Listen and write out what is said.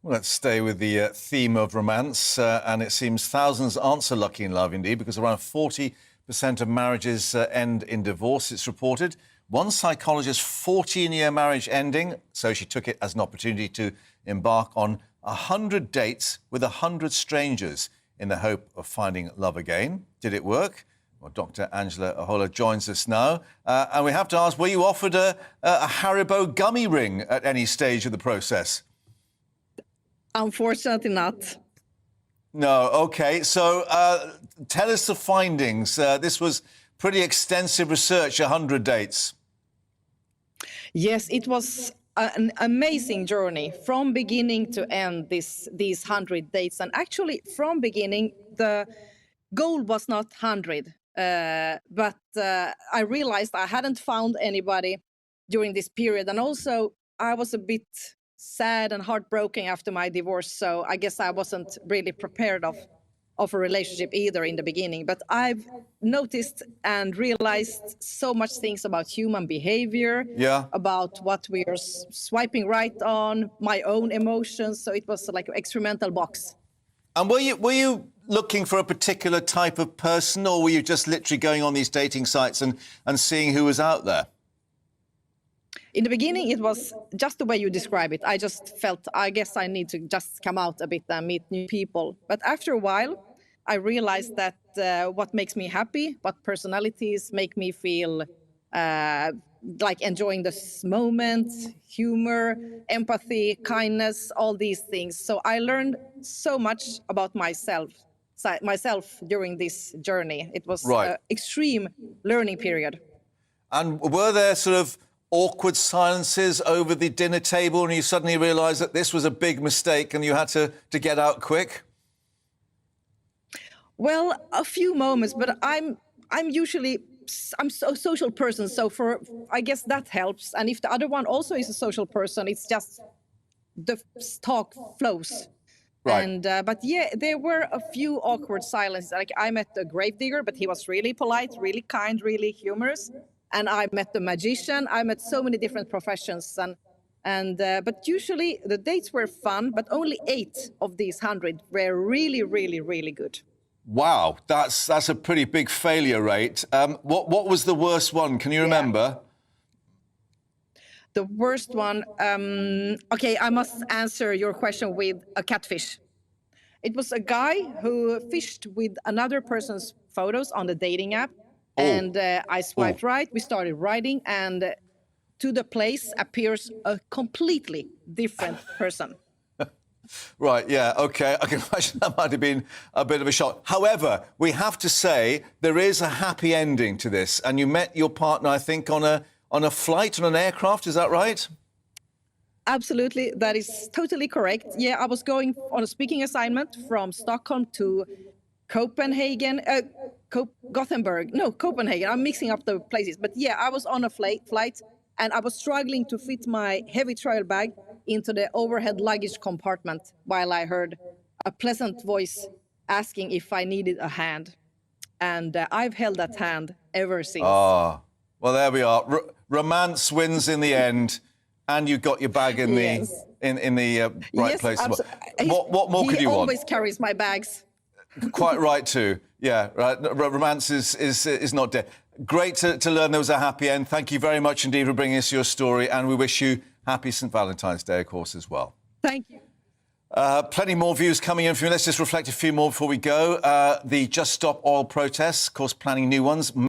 Well, let's stay with the theme of romance. And it seems thousands aren't so lucky in love, indeed, because around 40% of marriages end in divorce, it's reported. One psychologist's 14-year marriage ending, so she took it as an opportunity to embark on 100 dates with 100 strangers in the hope of finding love again. Did it work? Well, Dr. Angela Ahola joins us now. And we have to ask, were you offered a Haribo gummy ring at any stage of the process? Unfortunately not. No, OK. So tell us the findings. This was pretty extensive research, 100 dates. Yes, it was an amazing journey from beginning to end, these 100 dates. And actually, from beginning, the goal was not 100. But I realized I hadn't found anybody during this period. And also, I was a bit sad and heartbroken after my divorce. So I guess I wasn't really prepared of a relationship either in the beginning. But I've noticed and realized so much things about human behavior, about what we are swiping right on, my own emotions. So it was like an experimental box. And were you looking for a particular type of person, or were you just literally going on these dating sites and seeing who was out there? In the beginning, it was just the way you describe it. I just felt, I guess I need to just come out a bit and meet new people. But after a while, I realized that what makes me happy, what personalities make me feel like enjoying this moment, humor, empathy, kindness, all these things. So I learned so much about myself during this journey. It was an extreme learning period. And were there sort of awkward silences over the dinner table and you suddenly realised that this was a big mistake and you had to get out quick? Well, a few moments, but I'm a social person, so I guess that helps. And if the other one also is a social person, it's just the talk flows. Right. And but yeah, there were a few awkward silences. Like I met a gravedigger, but he was really polite, really kind, really humorous. And I met the magician. I met so many different professions, but usually the dates were fun. But only 8 of these 100 were really, really, really good. Wow, that's a pretty big failure rate. What was the worst one? Can you remember? The worst one. Okay, I must answer your question with a catfish. It was a guy who fished with another person's photos on the dating app. Oh. And I swiped right. We started writing, and to the place appears a completely different person. Right, yeah, OK. I can imagine that might have been a bit of a shock. However, we have to say there is a happy ending to this. And you met your partner, I think, on a flight, on an aircraft. Is that right? Absolutely. That is totally correct. Yeah, I was going on a speaking assignment from Stockholm to Copenhagen. Gothenburg. No, Copenhagen. I'm mixing up the places. But yeah, I was on a flight and I was struggling to fit my heavy travel bag into the overhead luggage compartment while I heard a pleasant voice asking if I needed a hand. And I've held that hand ever since. Ah, well, there we are. Romance wins in the end, and you got your bag in the right place. What more could you want? He always carries my bags. Quite right too. Yeah, right. Romance is not dead. Great to learn there was a happy end. Thank you very much indeed for bringing us your story, and we wish you happy St. Valentine's Day, of course, as well. Thank you. Plenty more views coming in from you. Let's just reflect a few more before we go. The Just Stop Oil protests, of course, planning new ones.